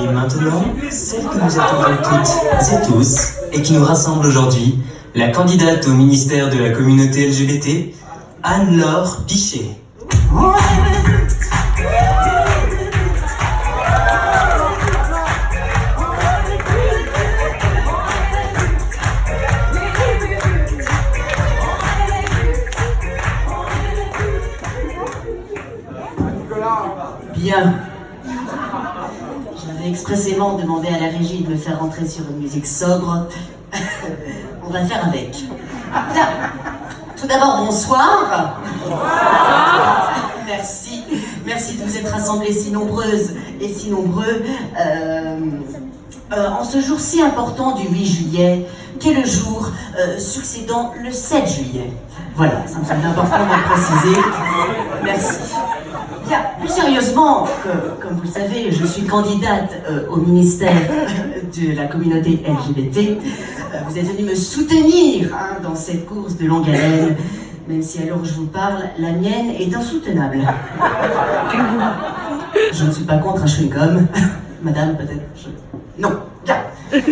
Et maintenant, celle que nous attendons toutes et tous, et qui nous rassemble aujourd'hui, la candidate au ministère de la communauté LGBT, Anne-Laure Pichet. Bien. J'avais expressément demandé à la régie de me faire rentrer sur une musique sobre. On va faire avec. Bien. Tout d'abord, bonsoir. Merci. Merci de vous être rassemblés si nombreuses et si nombreux. En ce jour si important du 8 juillet, qui est le jour succédant le 7 juillet. Voilà, ça me semble important de le préciser. Merci. Bien, plus sérieusement, comme vous le savez, je suis candidate au ministère de la communauté LGBT. Vous êtes venu me soutenir dans cette course de longue haleine, même si à l'heure où je vous parle, la mienne est insoutenable. Je ne suis pas contre un chewing-gum. Madame, peut-être Non, bien. Bien,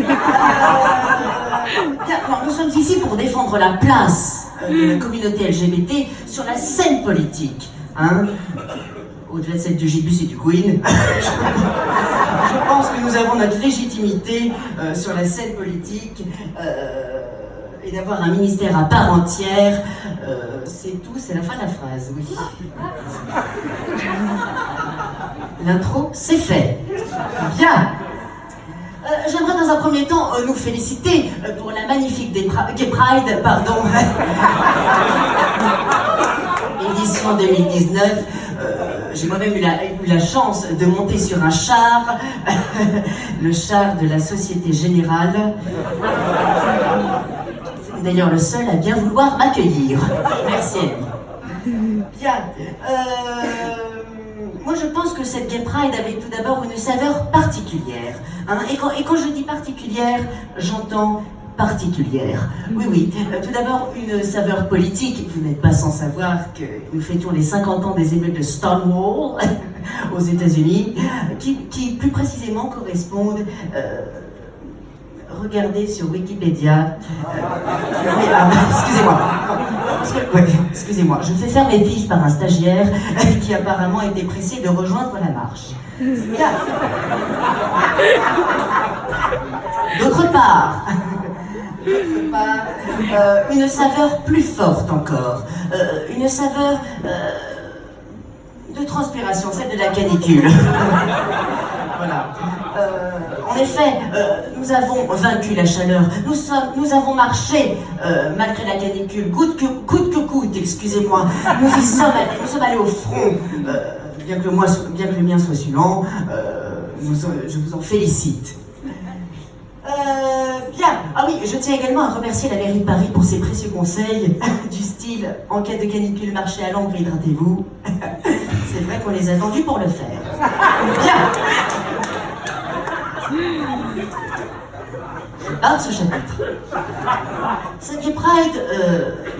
alors, nous sommes ici pour défendre la place de la communauté LGBT sur la scène politique. Au-delà de celle du Gibus et du Queen, je pense que nous avons notre légitimité sur la scène politique et d'avoir un ministère à part entière, c'est tout, c'est la fin de la phrase, oui. L'intro, c'est fait. Bien. J'aimerais dans un premier temps nous féliciter pour la magnifique Gay Pride, édition 2019. J'ai moi-même eu la chance de monter sur un char, le char de la Société Générale. C'est d'ailleurs le seul à bien vouloir m'accueillir. Merci à lui. Bien. Moi je pense que cette Gay Pride avait tout d'abord une saveur particulière. Et quand je dis particulière, j'entends particulière. Oui. Tout d'abord, une saveur politique. Vous n'êtes pas sans savoir que nous fêtions les 50 ans des émeutes de Stonewall aux États-Unis, qui plus précisément correspondent. Regardez sur Wikipédia. Excusez-moi. Je fais faire mes fiches par un stagiaire qui apparemment était pressé de rejoindre la marche. Bien. D'autre part, une saveur plus forte encore, une saveur de transpiration, celle de la canicule. Voilà. En effet, nous avons vaincu la chaleur, nous avons marché malgré la canicule, coûte que coûte, excusez-moi, nous sommes allés au front, bien que le mien soit suivant, je vous en félicite. Bien. Ah oui, je tiens également à remercier la mairie de Paris pour ses précieux conseils, du style « En cas de canicule, marchez à l'ombre et hydratez-vous ». C'est vrai qu'on les a tendus pour le faire. Bien. Je parle de ce chapitre. Cette Gay Pride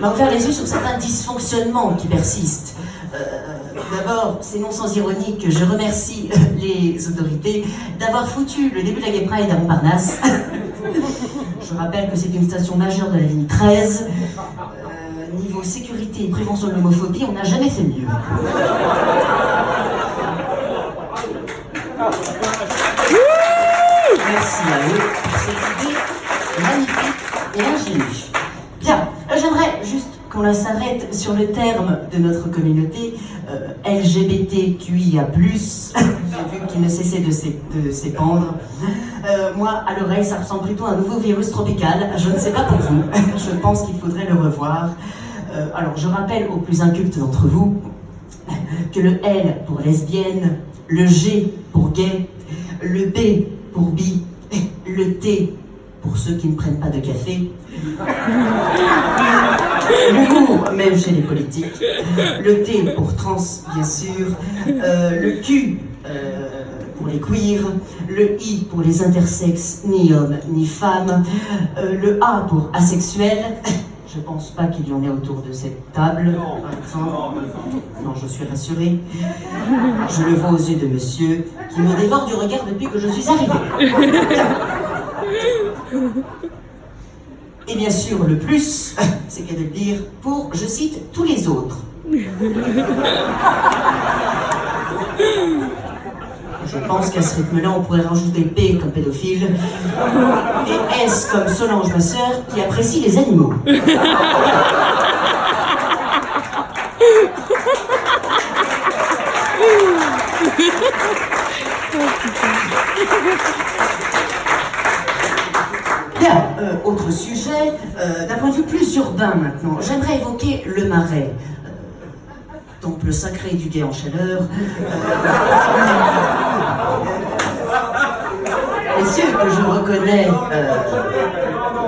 m'a ouvert les yeux sur certains dysfonctionnements qui persistent. D'abord, c'est non sans ironie que je remercie les autorités d'avoir foutu le début de la Gay Pride à Montparnasse. Je rappelle que c'est une station majeure de la ligne 13. Niveau sécurité et prévention de l'homophobie, on n'a jamais fait mieux. Merci à eux pour cette idée magnifique et ingénue. Bien, j'aimerais juste qu'on s'arrête sur le terme de notre communauté, LGBTQIA+. J'ai vu qu'il ne cessait de s'épandre. Moi, à l'oreille, ça ressemble plutôt à un nouveau virus tropical. Je ne sais pas pour vous. Je pense qu'il faudrait le revoir. Alors, je rappelle aux plus incultes d'entre vous que le L pour lesbienne, le G pour gay, le B pour bi, le T pour ceux qui ne prennent pas de café, l'humour, même chez les politiques, le T pour trans, bien sûr, le Q pour les queers, le I pour les intersexes, ni hommes ni femmes, le A pour asexuel. Je pense pas qu'il y en ait autour de cette table, par exemple. Non, je suis rassurée. Je le vois aux yeux de monsieur, qui me dévore du regard depuis que je suis arrivée. Et bien sûr, le plus, c'est qu'à de le dire, pour, je cite, tous les autres. Je pense qu'à ce rythme-là, on pourrait rajouter P comme pédophile et S comme Solange, ma sœur, qui apprécie les animaux. Bien, autre sujet, d'un point de vue plus urbain maintenant, j'aimerais évoquer le Marais. Temple sacré du gay en chaleur. Messieurs que je reconnais,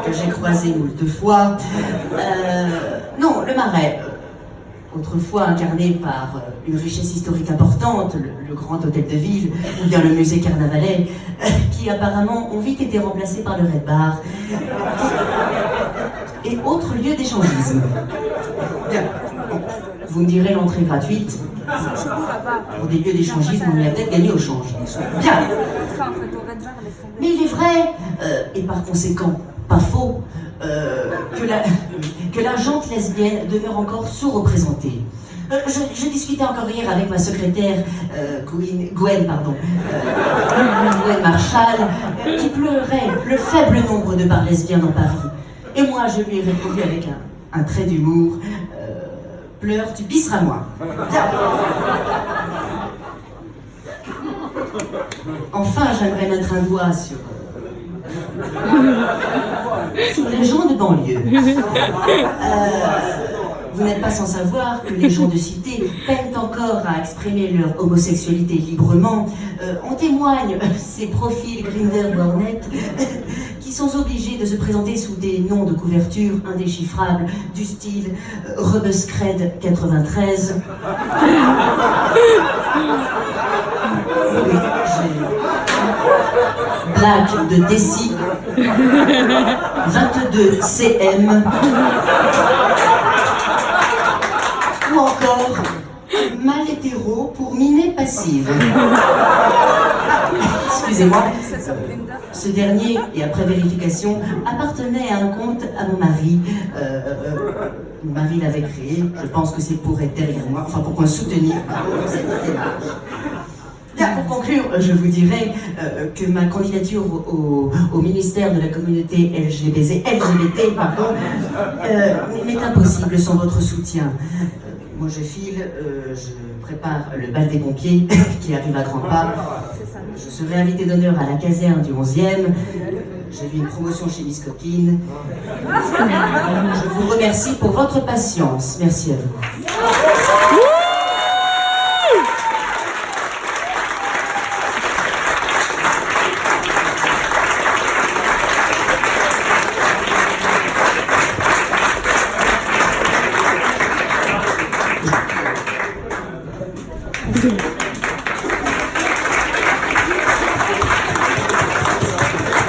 que j'ai croisé moult fois. Non, le Marais, autrefois incarné par une richesse historique importante, le grand hôtel de ville, ou bien le musée Carnavalet, qui apparemment ont vite été remplacés par le Red Bar, et autres lieux d'échangisme. Bien. Vous me direz l'entrée gratuite. Pour des lieux d'échangisme, on y a peut-être gagné au change. Bien. Mais il est vrai, et par conséquent, pas faux, que la gente lesbienne demeure encore sous-représentée. Je discutais encore hier avec ma secrétaire, Gwen Marshall, qui pleurait le faible nombre de bars lesbiens dans Paris. Et moi, je lui ai répondu avec un trait d'humour. Pleure, tu pisseras moins. Enfin, j'aimerais mettre un doigt sur les gens de banlieue. Vous n'êtes pas sans savoir que les gens de cité peinent encore à exprimer leur homosexualité librement. En témoignent ces profils Grindr ou Hornet qui sont obligés de se présenter sous des noms de couverture indéchiffrables du style Rebuscred 93. Black de Dessy 22 CM ou encore mal hétéro pour miner passive. Excusez-moi. Ce dernier, et après vérification, appartenait à un compte à mon mari. Mon mari l'avait créé. Je pense que c'est pour être derrière moi, enfin pour me soutenir dans cette démarche. Bien, pour conclure, je vous dirais que ma candidature au ministère de la communauté LGBT m'est impossible sans votre soutien. Moi je file, je prépare le bal des pompiers qui arrive à grands pas. Je serai invité d'honneur à la caserne du 11e. J'ai vu une promotion chez Miss Copine. Je vous remercie pour votre patience. Merci à vous. Thank you.